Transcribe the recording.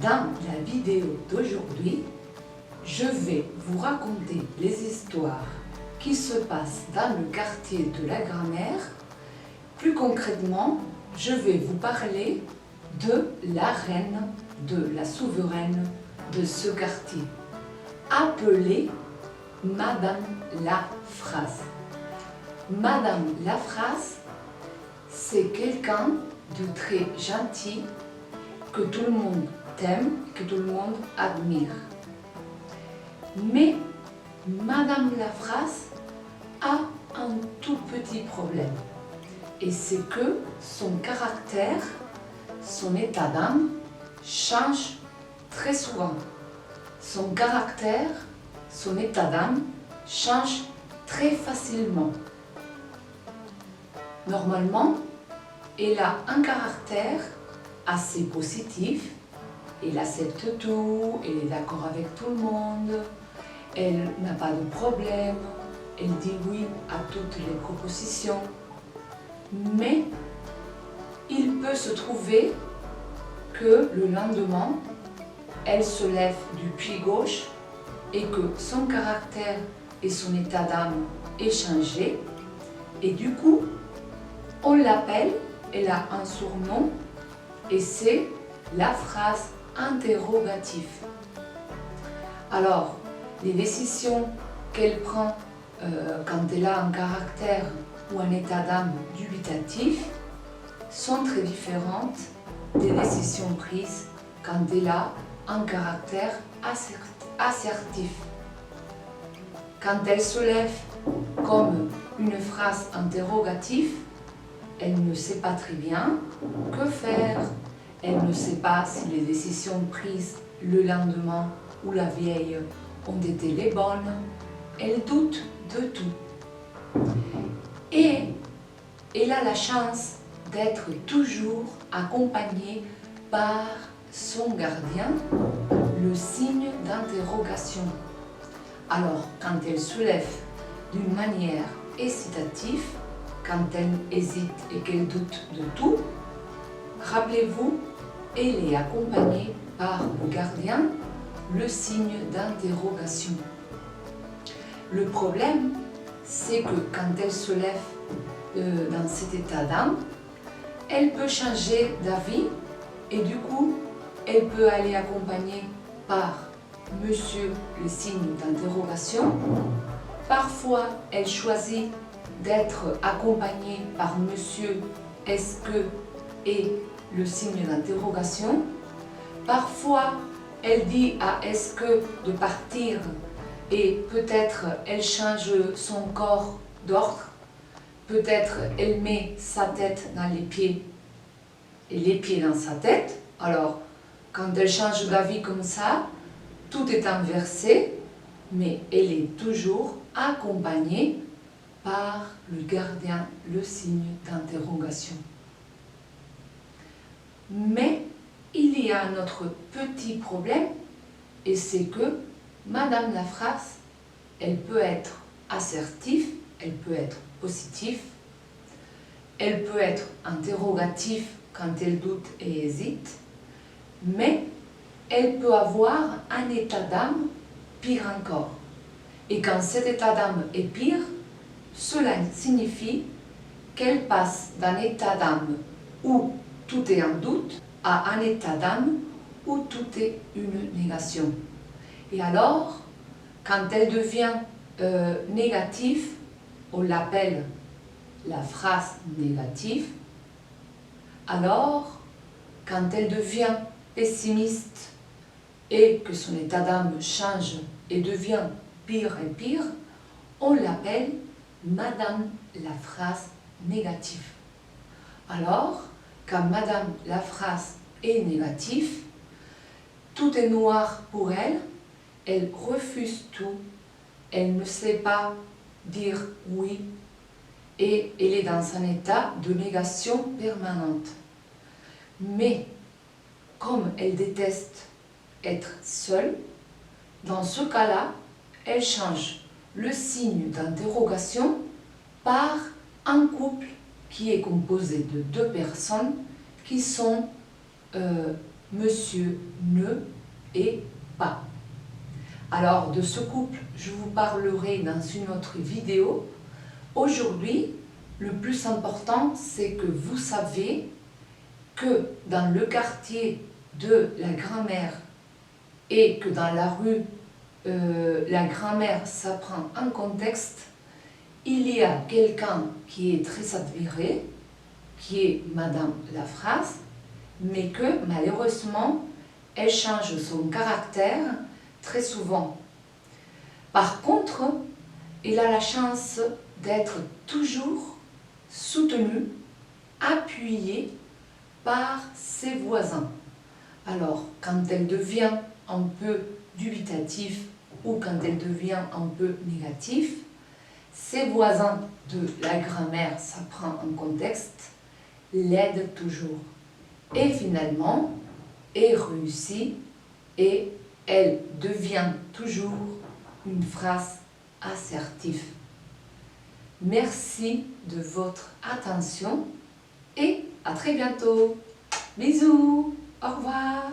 Dans la vidéo d'aujourd'hui, je vais vous raconter les histoires qui se passent dans le quartier de la Grammaire. Plus concrètement, je vais vous parler de la reine, de la souveraine de ce quartier, appelée Madame Lafrasse. Madame Lafrasse, c'est quelqu'un de très gentil, que tout le monde aime, que tout le monde admire. Mais Madame Lafrasse a un tout petit problème. Et c'est que son caractère, son état d'âme change très souvent. Son caractère, son état d'âme change très facilement. Normalement, elle a un caractère assez positif. Elle accepte tout, elle est d'accord avec tout le monde, elle n'a pas de problème, elle dit oui à toutes les propositions. Mais il peut se trouver que le lendemain, elle se lève du pied gauche et que son caractère et son état d'âme aient changé. Et du coup, on l'appelle, elle a un surnom et c'est la phrase interrogative. Alors, les décisions qu'elle prend quand elle a un caractère ou un état d'âme dubitatif sont très différentes des décisions prises quand elle a un caractère assertif. Quand elle se lève comme une phrase interrogative, elle ne sait pas très bien que faire. Elle ne sait pas si les décisions prises le lendemain ou la veille ont été les bonnes. Elle doute de tout. Et elle a la chance d'être toujours accompagnée par son gardien, le signe d'interrogation. Alors, quand elle se lève d'une manière hésitative, quand elle hésite et qu'elle doute de tout, rappelez-vous, elle est accompagnée par le gardien, le signe d'interrogation. Le problème, c'est que quand elle se lève dans cet état d'âme, elle peut changer d'avis et du coup, elle peut aller accompagnée par monsieur le signe d'interrogation. Parfois, elle choisit d'être accompagnée par monsieur est-ce que et le signe d'interrogation. Parfois, elle dit à est-ce que de partir et peut-être elle change son corps d'ordre. Peut-être elle met sa tête dans les pieds et les pieds dans sa tête. Alors, quand elle change d'avis comme ça, tout est inversé, mais elle est toujours accompagnée par le gardien, le signe d'interrogation. Mais il y a un autre petit problème, et c'est que Madame Lafrasse, elle peut être assertive, elle peut être positive, elle peut être interrogative quand elle doute et hésite, mais elle peut avoir un état d'âme pire encore. Et quand cet état d'âme est pire, cela signifie qu'elle passe d'un état d'âme où tout est en doute à un état d'âme où tout est une négation. Et alors, quand elle devient négative, on l'appelle la phrase négative. Alors, quand elle devient pessimiste et que son état d'âme change et devient pire et pire, on l'appelle Madame Lafrasse négative. Alors, quand Madame Lafrasse est négative, tout est noir pour elle, elle refuse tout, elle ne sait pas dire oui et elle est dans un état de négation permanente. Mais comme elle déteste être seule, dans ce cas-là, elle change le signe d'interrogation par un couple qui est composé de deux personnes qui sont monsieur ne et pas. Alors de ce couple, je vous parlerai dans une autre vidéo. Aujourd'hui, le plus important, c'est que vous savez que dans le quartier de la grand-mère et que dans la rue, la grand-mère s'apprend un contexte, il y a quelqu'un qui est très admiré, qui est Madame Lafrase, mais que malheureusement, elle change son caractère très souvent. Par contre, elle a la chance d'être toujours soutenue, appuyée par ses voisins. Alors, quand elle devient un peu dubitatif ou quand elle devient un peu négatif, ses voisins de la grand-mère, ça prend un contexte, l'aident toujours. Et finalement, elle réussit et elle devient toujours une phrase assertive. Merci de votre attention et à très bientôt. Bisous, au revoir.